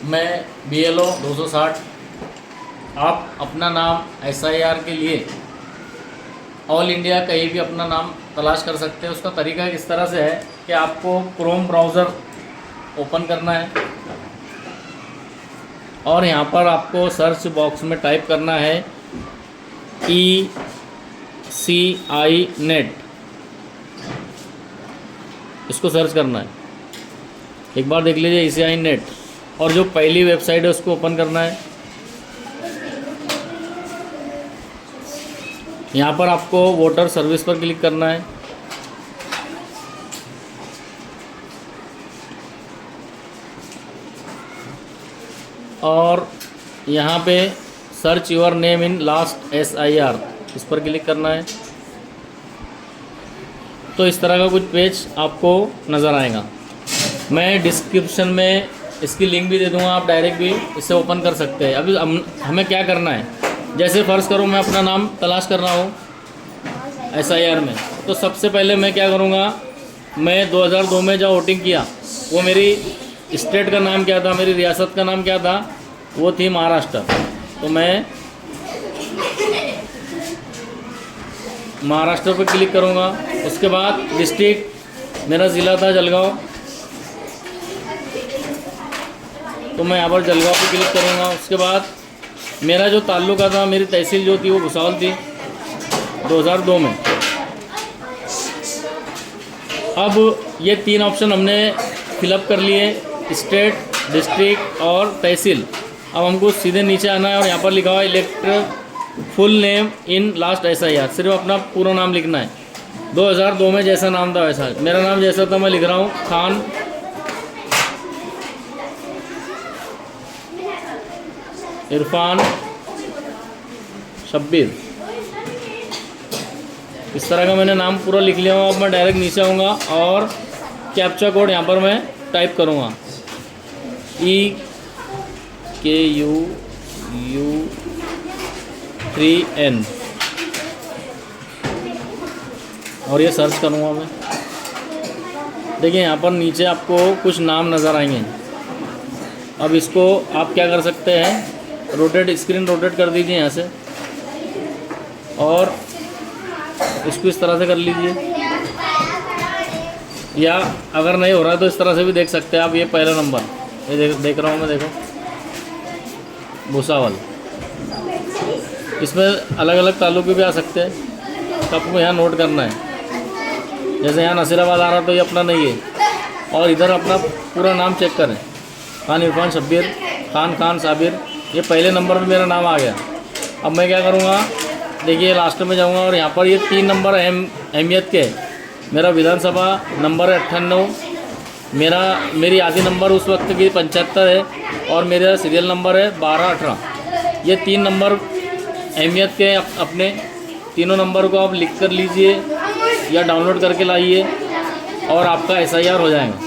मैं BLO 260। आप अपना नाम SIR के लिए ऑल इंडिया कहीं भी अपना नाम तलाश कर सकते हैं। उसका तरीका इस तरह से है कि आपको क्रोम ब्राउज़र ओपन करना है और यहाँ पर आपको सर्च बॉक्स में टाइप करना है ECI नेट। इसको सर्च करना है, एक बार देख लीजिए ECI नेट। और जो पहली वेबसाइट है उसको ओपन करना है। यहाँ पर आपको वोटर सर्विस पर क्लिक करना है और यहाँ पे search your name in last SIR इस पर क्लिक करना है। तो इस तरह का कुछ पेज आपको नज़र आएगा। मैं डिस्क्रिप्शन में इसकी लिंक भी दे दूँगा, आप डायरेक्ट भी इसे ओपन कर सकते हैं। अभी हमें क्या करना है, जैसे फ़र्ज़ करो मैं अपना नाम तलाश कर रहा हूँ SIR में, तो सबसे पहले मैं क्या करूँगा, मैं 2002 में जब वोटिंग किया वो मेरी स्टेट का नाम क्या था, मेरी रियासत का नाम क्या था, वो थी महाराष्ट्र। तो मैं महाराष्ट्र पर क्लिक करूँगा। उसके बाद डिस्ट्रिक्ट मेरा ज़िला था जलगांव, तो मैं यहाँ पर जलगांव पे क्लिक करूँगा। उसके बाद मेरा जो ताल्लुका था, मेरी तहसील जो थी वो भुसावल थी 2002 में। अब ये 3 ऑप्शन हमने फिलअप कर लिए, स्टेट, डिस्ट्रिक्ट और तहसील। अब हमको सीधे नीचे आना है और यहाँ पर लिखा हुआ है elect full name in last SIR। सिर्फ अपना पूरा नाम लिखना है। 2002 में जैसा नाम था वैसा, मेरा नाम जैसा था मैं लिख रहा हूँ खान इरफान शब्बीर। इस तरह का मैंने नाम पूरा लिख लिया हूँ। अब मैं डायरेक्ट नीचे आऊँगा और कैप्चा कोड यहाँ पर मैं टाइप करूँगा EKUU3N और ये सर्च करूँगा मैं। देखिए यहाँ पर नीचे आपको कुछ नाम नज़र आएंगे। अब इसको आप क्या कर सकते हैं, रोटेट, स्क्रीन रोटेट कर दीजिए यहाँ से और इसको इस तरह से कर लीजिए, या अगर नहीं हो रहा है तो इस तरह से भी देख सकते हैं आप। ये पहला नंबर ये देख रहा हूँ मैं, देखो भुसावल। इसमें अलग अलग तालुके भी आ सकते हैं, तो आपको यहाँ नोट करना है। जैसे यहाँ नसीराबाद आ रहा तो ये अपना नहीं है, और इधर अपना पूरा नाम चेक करें, खान इरफान शब्बीर, खान साबिर। ये पहले नंबर पे मेरा नाम आ गया। अब मैं क्या करूँगा, देखिए लास्ट में जाऊँगा और यहाँ पर ये 3 नंबर अहमियत के। मेरा विधानसभा नंबर है 98, मेरी आधी नंबर उस वक्त की 75 है और मेरा सीरियल नंबर है 12-18। ये 3 नंबर अहमियत के अपने तीनों नंबर को आप लिख कर लीजिए या डाउनलोड करके लाइए और आपका SIR हो जाएगा।